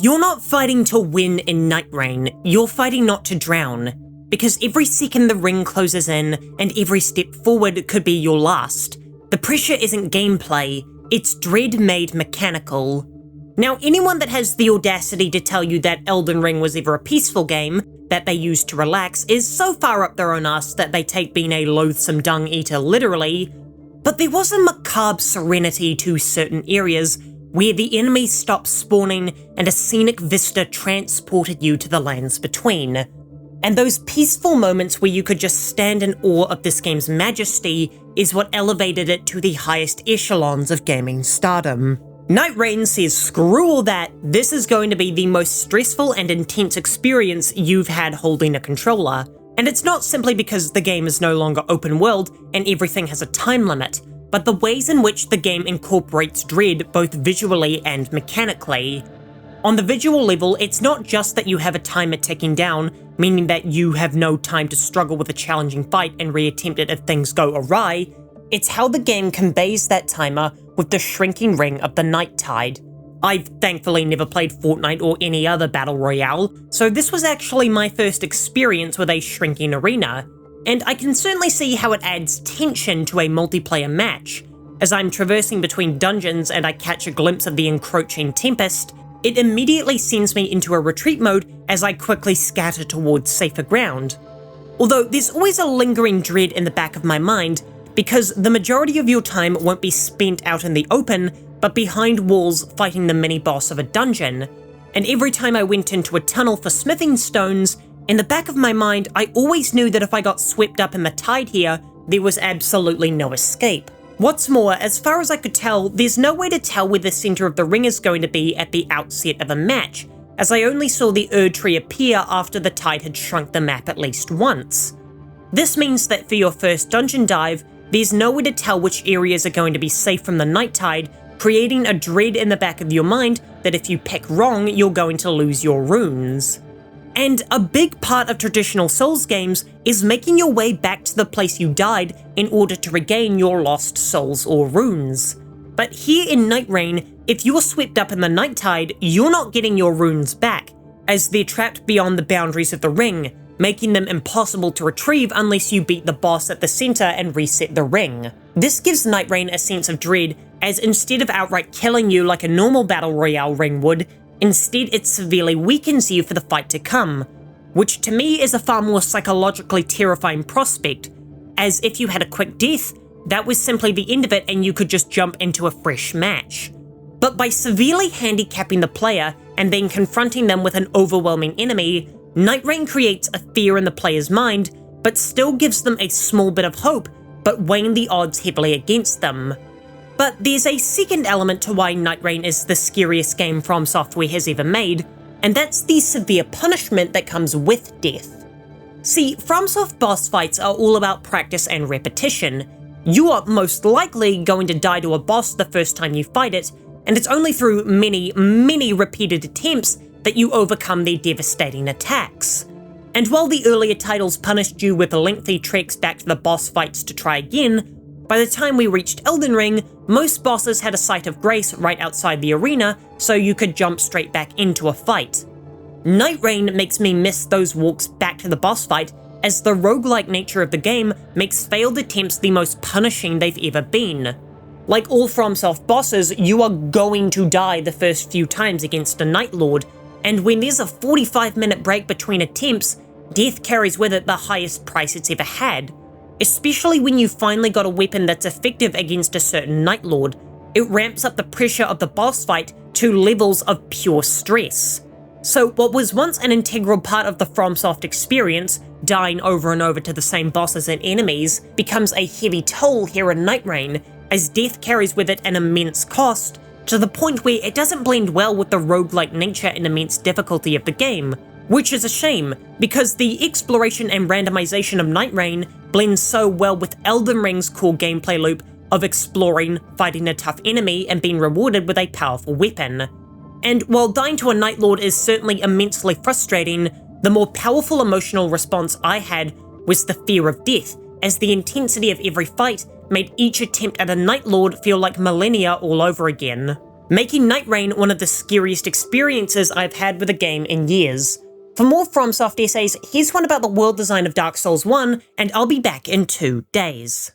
You're not fighting to win in Night Rain, you're fighting not to drown. Because every second the ring closes in, and every step forward could be your last. The pressure isn't gameplay, it's dread made mechanical. Now, anyone that has the audacity to tell you that Elden Ring was ever a peaceful game, that they used to relax, is so far up their own arse that they take being a loathsome dung eater literally. But there was a macabre serenity to certain areas, where the enemies stopped spawning and a scenic vista transported you to the lands between. And those peaceful moments where you could just stand in awe of this game's majesty is what elevated it to the highest echelons of gaming stardom. Night Rain says screw all that, this is going to be the most stressful and intense experience you've had holding a controller. And it's not simply because the game is no longer open world and everything has a time limit, but the ways in which the game incorporates dread both visually and mechanically. On the visual level, it's not just that you have a timer ticking down, meaning that you have no time to struggle with a challenging fight and reattempt it if things go awry. It's how the game conveys that timer with the shrinking ring of the night tide. I've thankfully never played Fortnite or any other battle royale, so this was actually my first experience with a shrinking arena, and I can certainly see how it adds tension to a multiplayer match. As I'm traversing between dungeons and I catch a glimpse of the encroaching Tempest, it immediately sends me into a retreat mode as I quickly scatter towards safer ground. Although there's always a lingering dread in the back of my mind, because the majority of your time won't be spent out in the open, but behind walls fighting the mini-boss of a dungeon. And every time I went into a tunnel for smithing stones, in the back of my mind I always knew that if I got swept up in the tide here, there was absolutely no escape. What's more, as far as I could tell, there's no way to tell where the center of the ring is going to be at the outset of a match, as I only saw the Erd-tree appear after the tide had shrunk the map at least once. This means that for your first dungeon dive, there's no way to tell which areas are going to be safe from the night tide, creating a dread in the back of your mind that if you pick wrong, you're going to lose your runes. And a big part of traditional Souls games is making your way back to the place you died in order to regain your lost souls or runes. But here in Night Rain, if you're swept up in the night tide, you're not getting your runes back, as they're trapped beyond the boundaries of the ring, making them impossible to retrieve unless you beat the boss at the center and reset the ring. This gives Night Rain a sense of dread, as instead of outright killing you like a normal battle royale ring would, instead it severely weakens you for the fight to come, which to me is a far more psychologically terrifying prospect, as if you had a quick death, that was simply the end of it and you could just jump into a fresh match. But by severely handicapping the player and then confronting them with an overwhelming enemy, Night Rain creates a fear in the player's mind, but still gives them a small bit of hope, but weighing the odds heavily against them. But there's a second element to why Night Rain is the scariest game FromSoftware has ever made, and that's the severe punishment that comes with death. See, FromSoft boss fights are all about practice and repetition. You are most likely going to die to a boss the first time you fight it, and it's only through many repeated attempts that you overcome their devastating attacks. And while the earlier titles punished you with lengthy treks back to the boss fights to try again, by the time we reached Elden Ring, most bosses had a site of grace right outside the arena, so you could jump straight back into a fight. Night Rain makes me miss those walks back to the boss fight, as the roguelike nature of the game makes failed attempts the most punishing they've ever been. Like all FromSoft bosses, you are going to die the first few times against a Night Lord, and when there's a 45-minute break between attempts, death carries with it the highest price it's ever had. Especially when you finally got a weapon that's effective against a certain Night Lord, it ramps up the pressure of the boss fight to levels of pure stress. So what was once an integral part of the FromSoft experience, dying over and over to the same bosses and enemies, becomes a heavy toll here in Night Rain, as death carries with it an immense cost, to the point where it doesn't blend well with the roguelike nature and immense difficulty of the game, which is a shame, because the exploration and randomization of Night Rain blends so well with Elden Ring's core gameplay loop of exploring, fighting a tough enemy, and being rewarded with a powerful weapon. And while dying to a Night Lord is certainly immensely frustrating, the more powerful emotional response I had was the fear of death, as the intensity of every fight made each attempt at a Night Lord feel like millennia all over again. making Night Rain one of the scariest experiences I've had with a game in years. For more FromSoft essays, here's one about the world design of Dark Souls 1, and I'll be back in 2 days.